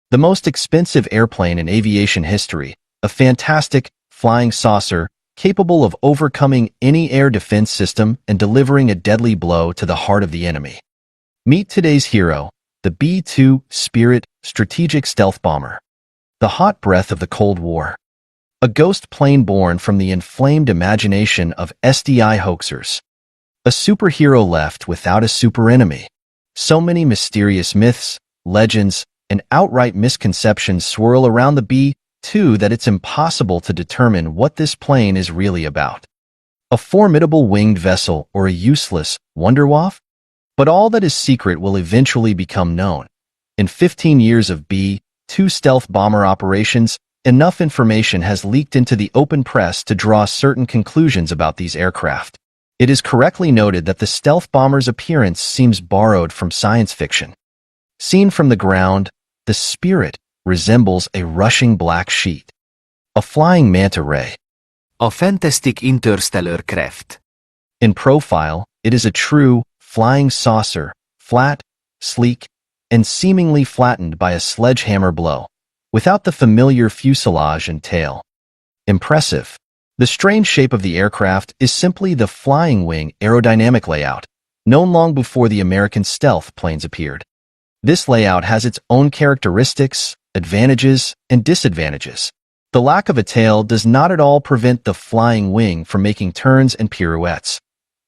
The most expensive airplane in aviation history, a fantastic flying saucer capable of overcoming any air defense system and delivering a deadly blow to the heart of the enemy. Meet today's hero, the B-2 Spirit strategic stealth bomber. The hot breath of the Cold War. A ghost plane born from the inflamed imagination of SDI hoaxers. A superhero left without a superenemy. So many mysterious myths, legends, and outright misconceptions swirl around the B-2 that it's impossible to determine what this plane is really about. A formidable winged vessel or a useless wonderwaff? But all that is secret will eventually become known. In 15 years of B-2 stealth bomber operations, enough information has leaked into the open press to draw certain conclusions about these aircraft. It is correctly noted that the stealth bomber's appearance seems borrowed from science fiction. Seen from the ground, the Spirit resembles a rushing black sheet, a flying manta ray. A fantastic interstellar craft. In profile, it is a true flying saucer, flat, sleek, and seemingly flattened by a sledgehammer blow, without the familiar fuselage and tail. Impressive. The strange shape of the aircraft is simply the flying wing aerodynamic layout, known long before the American stealth planes appeared. This layout has its own characteristics, advantages, and disadvantages. The lack of a tail does not at all prevent the flying wing from making turns and pirouettes.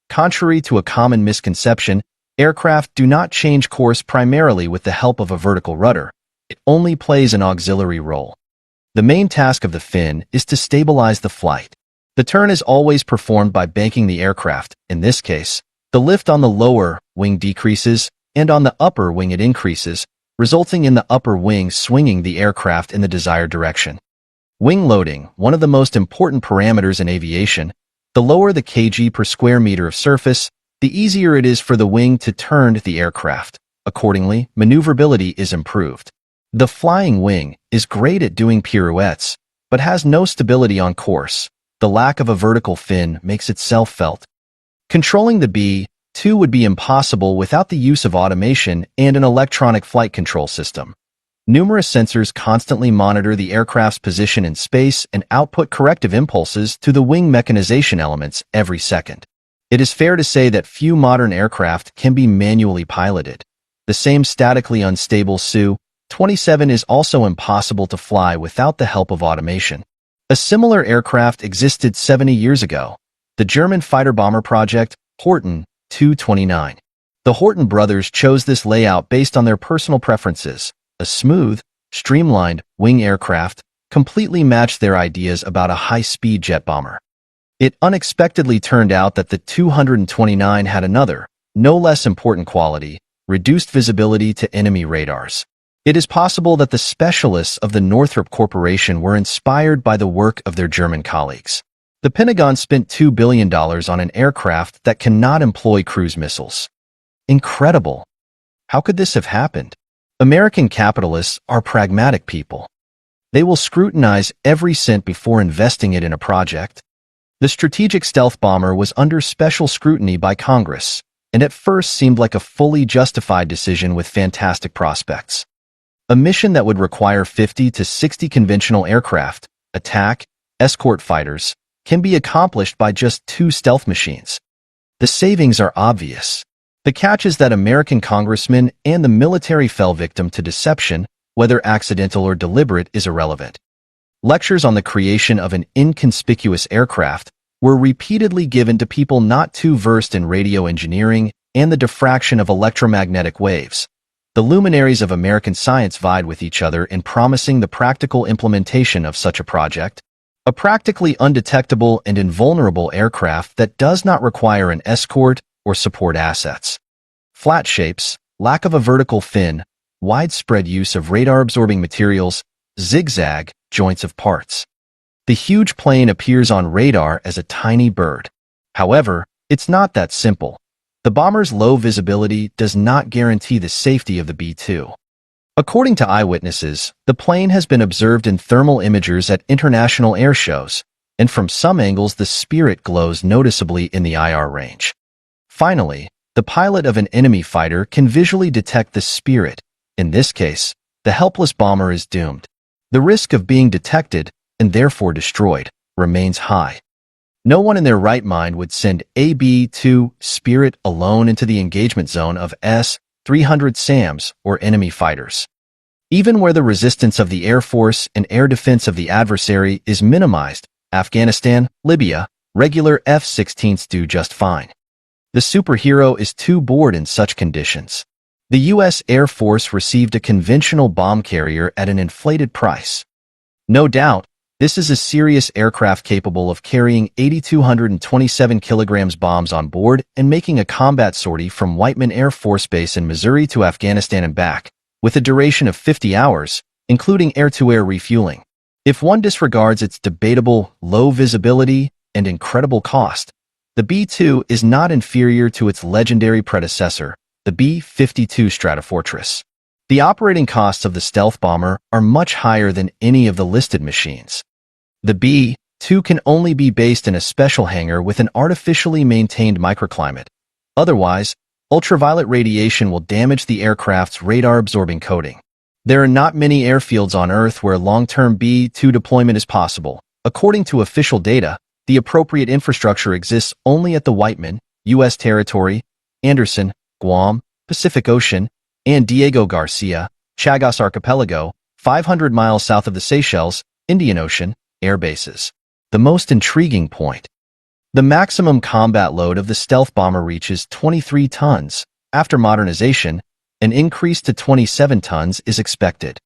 Contrary to a common misconception, aircraft do not change course primarily with the help of a vertical rudder. It only plays an auxiliary role. The main task of the fin is to stabilize the flight. The turn is always performed by banking the aircraft. In this case, the lift on the lower wing decreases, and on the upper wing it increases, resulting in the upper wing swinging the aircraft in the desired direction. Wing loading, one of the most important parameters in aviation. The lower the kg per square meter of surface, the easier it is for the wing to turn the aircraft. Accordingly, maneuverability is improved. The flying wing is great at doing pirouettes, but has no stability on course. The lack of a vertical fin makes itself felt. Controlling the B-2 would be impossible without the use of automation and an electronic flight control system. Numerous sensors constantly monitor the aircraft's position in space and output corrective impulses to the wing mechanization elements every second. It is fair to say that few modern aircraft can be manually piloted. The same statically unstable Su-27 is also impossible to fly without the help of automation. A similar aircraft existed 70 years ago, the German fighter-bomber project, Horten 229. The Horten brothers chose this layout based on their personal preferences. A smooth, streamlined wing aircraft completely matched their ideas about a high-speed jet bomber. It unexpectedly turned out that the 229 had another, no less important quality: reduced visibility to enemy radars. It is possible that the specialists of the Northrop Corporation were inspired by the work of their German colleagues. The Pentagon spent $2 billion on an aircraft that cannot employ cruise missiles. Incredible! How could this have happened? American capitalists are pragmatic people. They will scrutinize every cent before investing it in a project. The strategic stealth bomber was under special scrutiny by Congress, and at first seemed like a fully justified decision with fantastic prospects. A mission that would require 50 to 60 conventional aircraft, attack, escort fighters, can be accomplished by just 2 stealth machines. The savings are obvious. The catch is that American congressmen and the military fell victim to deception, whether accidental or deliberate is irrelevant. Lectures on the creation of an inconspicuous aircraft were repeatedly given to people not too versed in radio engineering and the diffraction of electromagnetic waves. The luminaries of American science vied with each other in promising the practical implementation of such a project, a practically undetectable and invulnerable aircraft that does not require an escort or support assets. Flat shapes, lack of a vertical fin, widespread use of radar-absorbing materials, zigzag joints of parts. The huge plane appears on radar as a tiny bird. However, it's not that simple. The bomber's low visibility does not guarantee the safety of the B-2. According to eyewitnesses, the plane has been observed in thermal imagers at international air shows, and from some angles the Spirit glows noticeably in the IR range. Finally, the pilot of an enemy fighter can visually detect the Spirit, in this case, the helpless bomber is doomed. The risk of being detected, and therefore destroyed, remains high. No one in their right mind would send a B-2 Spirit alone into the engagement zone of S-300 SAMs or enemy fighters. Even where the resistance of the Air Force and air defense of the adversary is minimized, Afghanistan, Libya, regular F-16s do just fine. The superhero is too bored in such conditions. The U.S. Air Force received a conventional bomb carrier at an inflated price. No doubt, this is a serious aircraft capable of carrying 8,227 kilograms bombs on board and making a combat sortie from Whiteman Air Force Base in Missouri to Afghanistan and back, with a duration of 50 hours, including air-to-air refueling. If one disregards its debatable low visibility and incredible cost, the B-2 is not inferior to its legendary predecessor, the B-52 Stratofortress. The operating costs of the stealth bomber are much higher than any of the listed machines. The B-2 can only be based in a special hangar with an artificially maintained microclimate. Otherwise, ultraviolet radiation will damage the aircraft's radar-absorbing coating. There are not many airfields on Earth where long-term B-2 deployment is possible. According to official data, the appropriate infrastructure exists only at the Whiteman, U.S. territory, Anderson, Guam, Pacific Ocean, and Diego Garcia, Chagos Archipelago, 500 miles south of the Seychelles, Indian Ocean, air bases. The most intriguing point. The maximum combat load of the stealth bomber reaches 23 tons. After modernization, an increase to 27 tons is expected.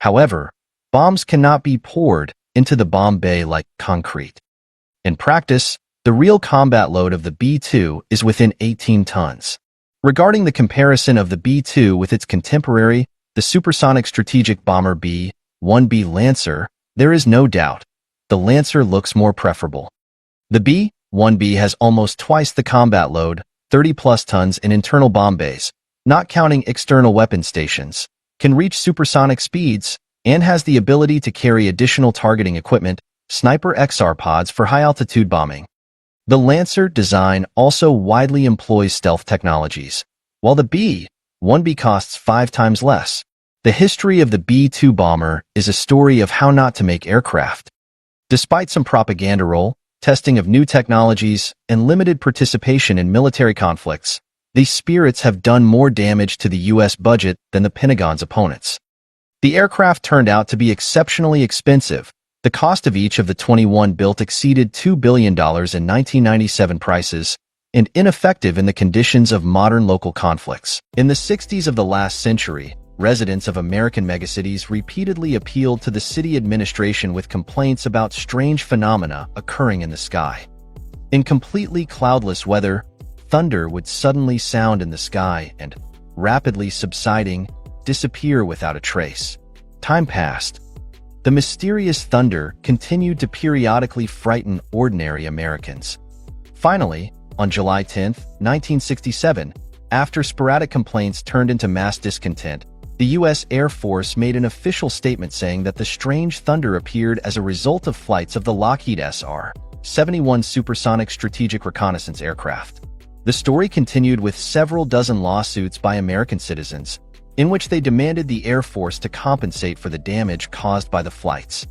However, bombs cannot be poured into the bomb bay like concrete. In practice, the real combat load of the B-2 is within 18 tons. Regarding the comparison of the B-2 with its contemporary, the supersonic strategic bomber B-1B Lancer, there is no doubt. The Lancer looks more preferable. The B-1B has almost twice the combat load, 30-plus tons in internal bomb bays, not counting external weapon stations, can reach supersonic speeds, and has the ability to carry additional targeting equipment, Sniper XR pods for high-altitude bombing. The Lancer design also widely employs stealth technologies, while the B-1B costs 5 times less. The history of the B-2 bomber is a story of how not to make aircraft. Despite some propaganda role, testing of new technologies, and limited participation in military conflicts, these spirits have done more damage to the U.S. budget than the Pentagon's opponents. The aircraft turned out to be exceptionally expensive. The cost of each of the 21 built exceeded $2 billion in 1997 prices, and ineffective in the conditions of modern local conflicts. In the 60s of the last century, residents of American megacities repeatedly appealed to the city administration with complaints about strange phenomena occurring in the sky. In completely cloudless weather, thunder would suddenly sound in the sky and, rapidly subsiding, disappear without a trace. Time passed. The mysterious thunder continued to periodically frighten ordinary Americans. Finally, on July 10, 1967, after sporadic complaints turned into mass discontent, the U.S. Air Force made an official statement saying that the strange thunder appeared as a result of flights of the Lockheed SR-71 supersonic strategic reconnaissance aircraft. The story continued with several dozen lawsuits by American citizens, in which they demanded the Air Force to compensate for the damage caused by the flights.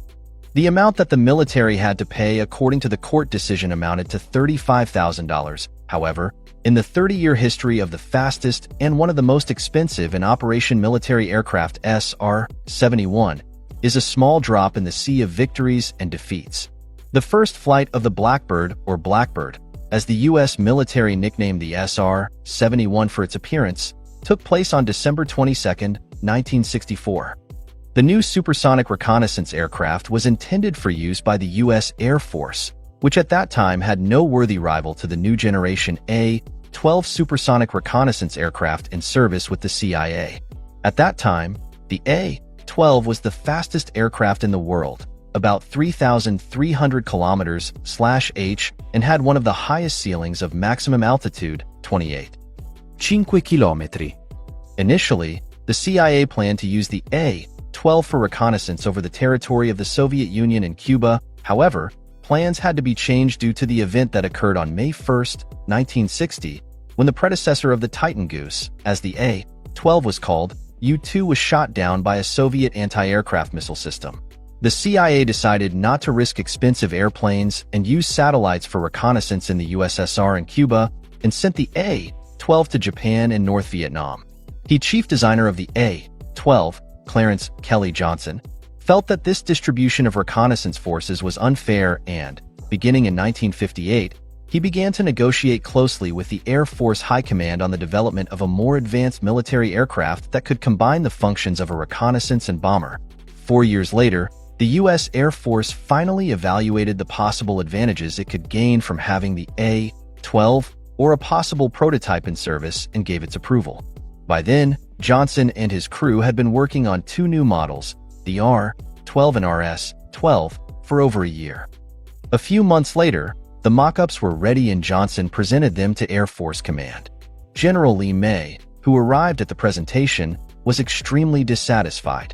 The amount that the military had to pay according to the court decision amounted to $35,000. However, in the 30-year history of the fastest and one of the most expensive in operation military aircraft, SR-71 is a small drop in the sea of victories and defeats. The first flight of the Blackbird, or Blackbird, as the U.S. military nicknamed the SR-71 for its appearance, took place on December 22, 1964. The new supersonic reconnaissance aircraft was intended for use by the U.S. Air Force, which at that time had no worthy rival to the new generation A-12 supersonic reconnaissance aircraft in service with the CIA. At that time, the A-12 was the fastest aircraft in the world, about 3,300 kilometers/h, and had one of the highest ceilings of maximum altitude, 28.5 kilometri. Initially, the CIA planned to use the A-12 for reconnaissance over the territory of the Soviet Union and Cuba. However, plans had to be changed due to the event that occurred on May 1, 1960, when the predecessor of the Titan Goose, as the A-12 was called, U-2 was shot down by a Soviet anti-aircraft missile system. The CIA decided not to risk expensive airplanes and use satellites for reconnaissance in the USSR and Cuba, and sent the A-12 to Japan and North Vietnam. The chief designer of the A-12, Clarence Kelly Johnson, felt that this distribution of reconnaissance forces was unfair and, beginning in 1958, he began to negotiate closely with the Air Force High Command on the development of a more advanced military aircraft that could combine the functions of a reconnaissance and bomber. 4 years later, the U.S. Air Force finally evaluated the possible advantages it could gain from having the A-12 or a possible prototype in service and gave its approval. By then, Johnson and his crew had been working on 2 new models, the R-12 and RS-12, for over a year. A few months later, the mock-ups were ready and Johnson presented them to Air Force Command. General Lee May, who arrived at the presentation, was extremely dissatisfied.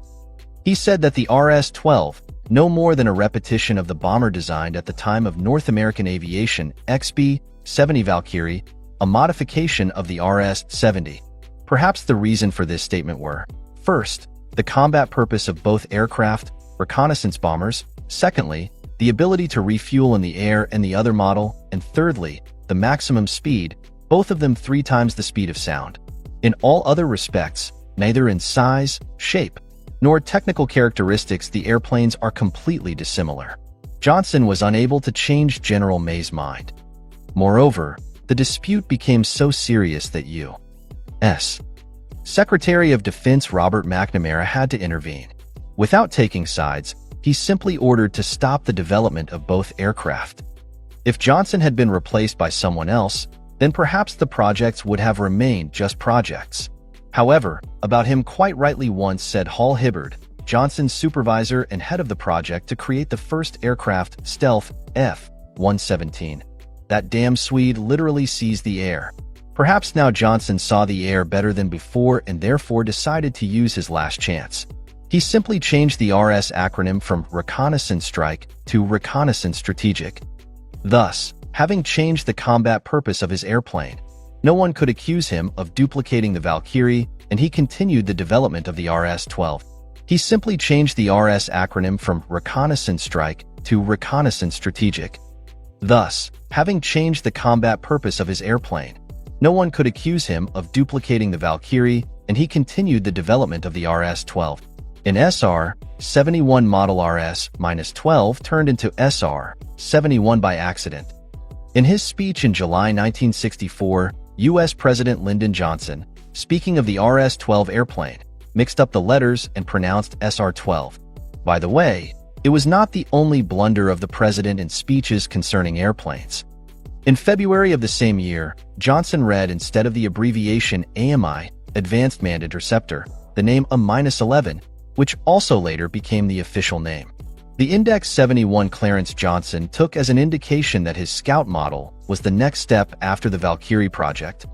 He said that the RS-12, no more than a repetition of the bomber designed at the time of North American aviation XB-70 Valkyrie, a modification of the RS-70. Perhaps the reason for this statement were, first, the combat purpose of both aircraft, reconnaissance bombers, secondly, the ability to refuel in the air and the other model, and thirdly, the maximum speed, both of them 3 times the speed of sound. In all other respects, neither in size, shape, nor technical characteristics the airplanes are completely dissimilar. Johnson was unable to change General May's mind. Moreover, the dispute became so serious that U.S. Secretary of Defense Robert McNamara had to intervene. Without taking sides, he simply ordered to stop the development of both aircraft. If Johnson had been replaced by someone else, then perhaps the projects would have remained just projects. However, about him quite rightly once said Hal Hibbard, Johnson's supervisor and head of the project to create the first aircraft, Stealth F-117. That damn Swede literally sees the air. Perhaps now Johnson saw the air better than before and therefore decided to use his last chance. He simply changed the RS acronym from Reconnaissance Strike to Reconnaissance Strategic. Thus, having changed the combat purpose of his airplane, no one could accuse him of duplicating the Valkyrie, and he continued the development of the RS-12. He simply changed the RS acronym from Reconnaissance Strike to Reconnaissance Strategic. Thus, having changed the combat purpose of his airplane, no one could accuse him of duplicating the Valkyrie, and he continued the development of the RS-12. In SR-71 model RS-12 turned into SR-71 by accident. In his speech in July 1964, U.S. President Lyndon Johnson, speaking of the RS-12 airplane, mixed up the letters and pronounced SR-12. By the way, it was not the only blunder of the president in speeches concerning airplanes. In February of the same year, Johnson read instead of the abbreviation AMI, Advanced Manned Interceptor, the name A-11, which also later became the official name. The Index 71 Clarence Johnson took as an indication that his Scout model was the next step after the Valkyrie project.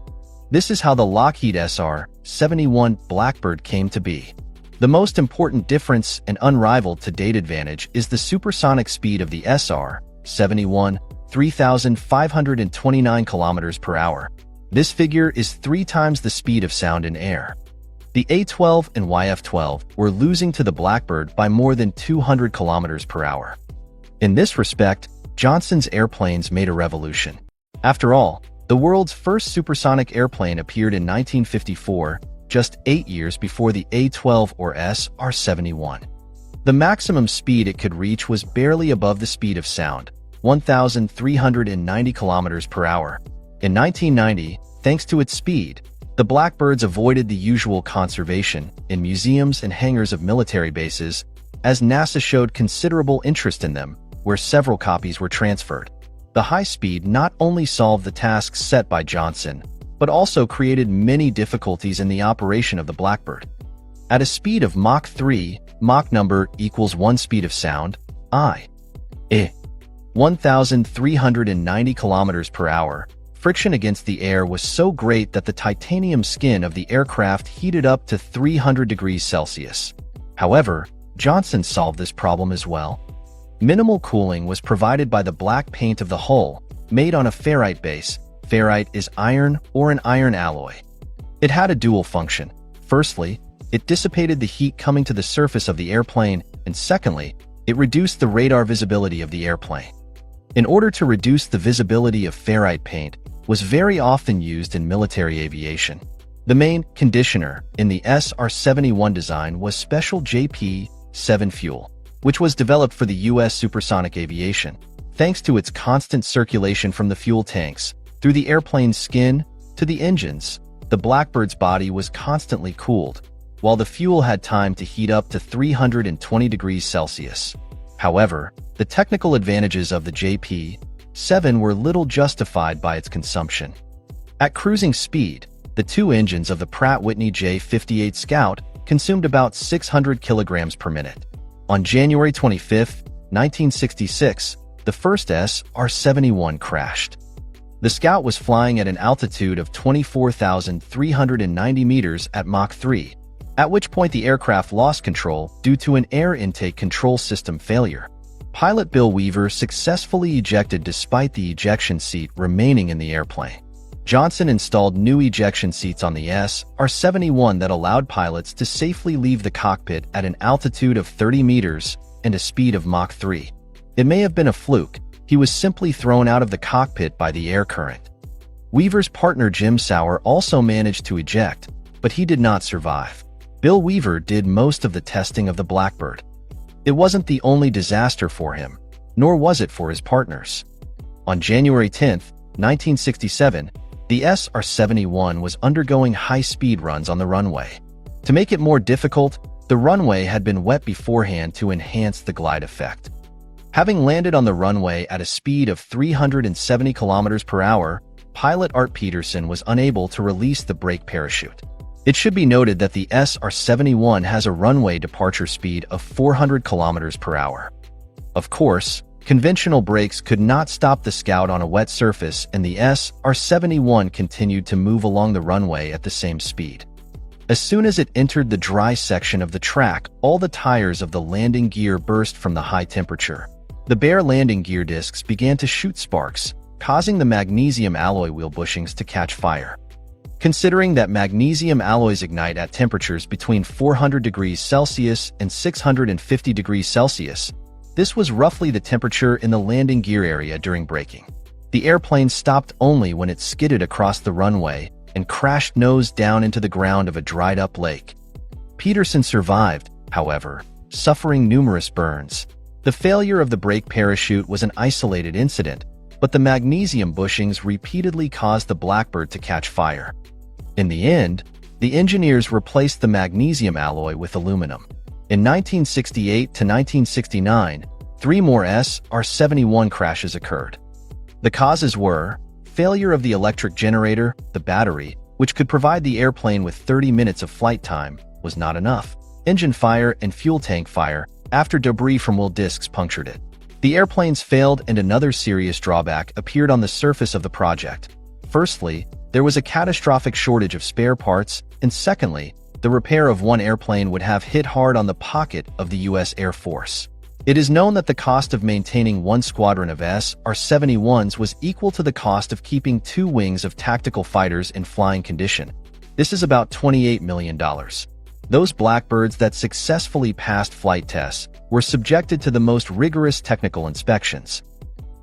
This is how the Lockheed SR-71 Blackbird came to be. The most important difference and unrivaled to-date advantage is the supersonic speed of the SR-71, 3,529 kilometers per hour. This figure is 3 times the speed of sound in air. The A-12 and YF-12 were losing to the Blackbird by more than 200 kilometers per hour. In this respect, Johnson's airplanes made a revolution. After all, the world's first supersonic airplane appeared in 1954, just 8 years before the A-12 or SR-71. The maximum speed it could reach was barely above the speed of sound, 1,390 kilometers per hour. In 1990, thanks to its speed, the Blackbirds avoided the usual conservation in museums and hangars of military bases, as NASA showed considerable interest in them, where several copies were transferred. The high speed not only solved the tasks set by Johnson, but also created many difficulties in the operation of the Blackbird. At a speed of Mach 3, Mach number equals 1 speed of sound, 1,390 kilometers per hour, friction against the air was so great that the titanium skin of the aircraft heated up to 300 degrees Celsius. However, Johnson solved this problem as well. Minimal cooling was provided by the black paint of the hull, made on a ferrite base. Ferrite is iron or an iron alloy. It had a dual function. Firstly, it dissipated the heat coming to the surface of the airplane, and secondly, it reduced the radar visibility of the airplane. In order to reduce the visibility of ferrite paint, was very often used in military aviation. The main conditioner in the SR-71 design was special JP-7 fuel, which was developed for the U.S. supersonic aviation. Thanks to its constant circulation from the fuel tanks, through the airplane's skin, to the engines, the Blackbird's body was constantly cooled, while the fuel had time to heat up to 320 degrees Celsius. However, the technical advantages of the JP-7 were little justified by its consumption. At cruising speed, the two engines of the Pratt & Whitney J58 Scout consumed about 600 kilograms per minute. On January 25, 1966, the first SR-71 crashed. The Scout was flying at an altitude of 24,390 meters at Mach 3, at which point the aircraft lost control due to an air intake control system failure. Pilot Bill Weaver successfully ejected despite the ejection seat remaining in the airplane. Johnson installed new ejection seats on the SR-71 that allowed pilots to safely leave the cockpit at an altitude of 30 meters and a speed of Mach 3. It may have been a fluke. He was simply thrown out of the cockpit by the air current. Weaver's partner Jim Sauer also managed to eject, but he did not survive. Bill Weaver did most of the testing of the Blackbird. It wasn't the only disaster for him, nor was it for his partners. On January 10, 1967, the SR-71 was undergoing high-speed runs on the runway. To make it more difficult, the runway had been wet beforehand to enhance the glide effect. Having landed on the runway at a speed of 370 kilometers per hour, pilot Art Peterson was unable to release the brake parachute. It should be noted that the SR-71 has a runway departure speed of 400 kilometers per hour. Of course, conventional brakes could not stop the Scout on a wet surface, and the SR-71 continued to move along the runway at the same speed. As soon as it entered the dry section of the track, all the tires of the landing gear burst from the high temperature. The bare landing gear discs began to shoot sparks, causing the magnesium alloy wheel bushings to catch fire. Considering that magnesium alloys ignite at temperatures between 400 degrees Celsius and 650 degrees Celsius, this was roughly the temperature in the landing gear area during braking. The airplane stopped only when it skidded across the runway and crashed nose down into the ground of a dried-up lake. Peterson survived, however, suffering numerous burns. The failure of the brake parachute was an isolated incident, but the magnesium bushings repeatedly caused the Blackbird to catch fire. In the end, the engineers replaced the magnesium alloy with aluminum. In 1968 to 1969, 3 more SR-71 crashes occurred. The causes were failure of the electric generator, the battery, which could provide the airplane with 30 minutes of flight time, was not enough, engine fire and fuel tank fire after debris from wheel discs punctured it. The airplanes failed, and another serious drawback appeared on the surface of the project. Firstly, there was a catastrophic shortage of spare parts, and secondly, the repair of one airplane would have hit hard on the pocket of the U.S. Air Force. It is known that the cost of maintaining one squadron of SR-71s was equal to the cost of keeping 2 wings of tactical fighters in flying condition. This is about $28 million. Those Blackbirds that successfully passed flight tests were subjected to the most rigorous technical inspections.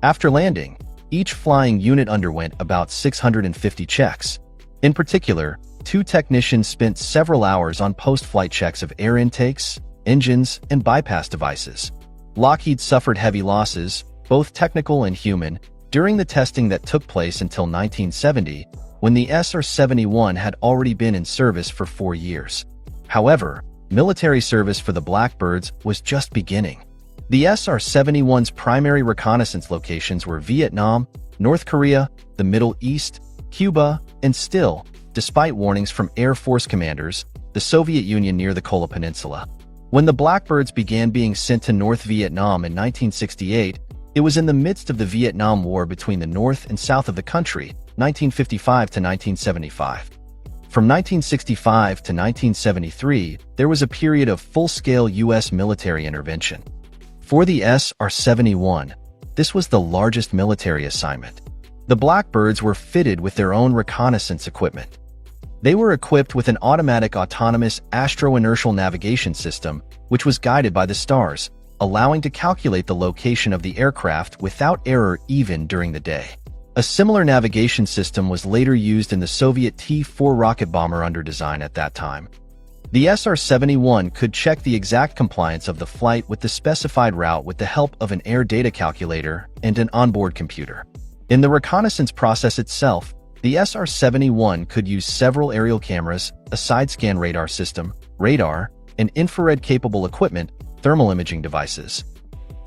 After landing, each flying unit underwent about 650 checks. In particular, 2 technicians spent several hours on post-flight checks of air intakes, engines, and bypass devices. Lockheed suffered heavy losses, both technical and human, during the testing that took place until 1970, when the SR-71 had already been in service for 4 years. However, military service for the Blackbirds was just beginning. The SR-71's primary reconnaissance locations were Vietnam, North Korea, the Middle East, Cuba, and still, despite warnings from Air Force commanders, the Soviet Union near the Kola Peninsula. When the Blackbirds began being sent to North Vietnam in 1968, it was in the midst of the Vietnam War between the north and south of the country, 1955 to 1975. From 1965 to 1973, there was a period of full-scale U.S. military intervention. For the SR-71, this was the largest military assignment. The Blackbirds were fitted with their own reconnaissance equipment. They were equipped with an automatic autonomous astro-inertial navigation system, which was guided by the stars, allowing to calculate the location of the aircraft without error even during the day. A similar navigation system was later used in the Soviet T-4 rocket bomber under design at that time. The SR-71 could check the exact compliance of the flight with the specified route with the help of an air data calculator and an onboard computer. In the reconnaissance process itself, the SR-71 could use several aerial cameras, a side-scan radar system, radar, and infrared-capable equipment, thermal imaging devices.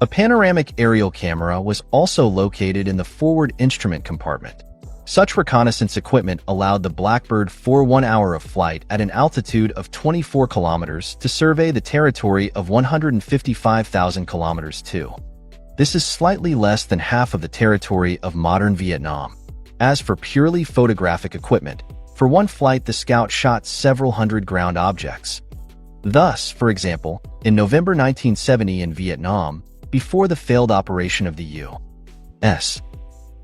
A panoramic aerial camera was also located in the forward instrument compartment. Such reconnaissance equipment allowed the Blackbird for 1 hour of flight at an altitude of 24 kilometers to survey the territory of 155,000 kilometers too. This is slightly less than half of the territory of modern Vietnam. As for purely photographic equipment, for one flight the Scout shot several hundred ground objects. Thus, for example, in November 1970 in Vietnam, before the failed operation of the U.S.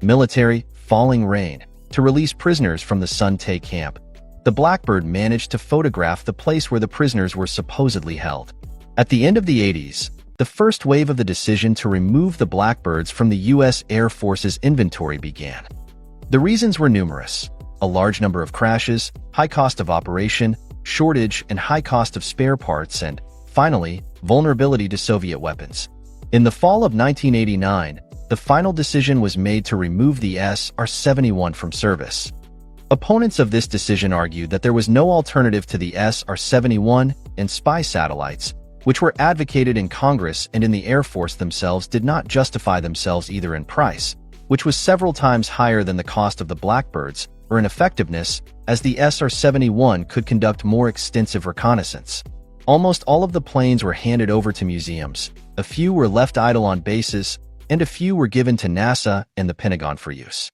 military Falling Rain to release prisoners from the Sun Tay camp, the Blackbird managed to photograph the place where the prisoners were supposedly held. At the end of the 80s, the first wave of the decision to remove the Blackbirds from the U.S. Air Force's inventory began. The reasons were numerous: a large number of crashes, high cost of operation, shortage and high cost of spare parts, and, finally, vulnerability to Soviet weapons. In the fall of 1989, the final decision was made to remove the SR-71 from service. Opponents of this decision argued that there was no alternative to the SR-71 and spy satellites, which were advocated in Congress and in the Air Force themselves did not justify themselves either in price, which was several times higher than the cost of the Blackbirds, or in effectiveness, as the SR-71 could conduct more extensive reconnaissance. Almost all of the planes were handed over to museums, a few were left idle on bases, and a few were given to NASA and the Pentagon for use.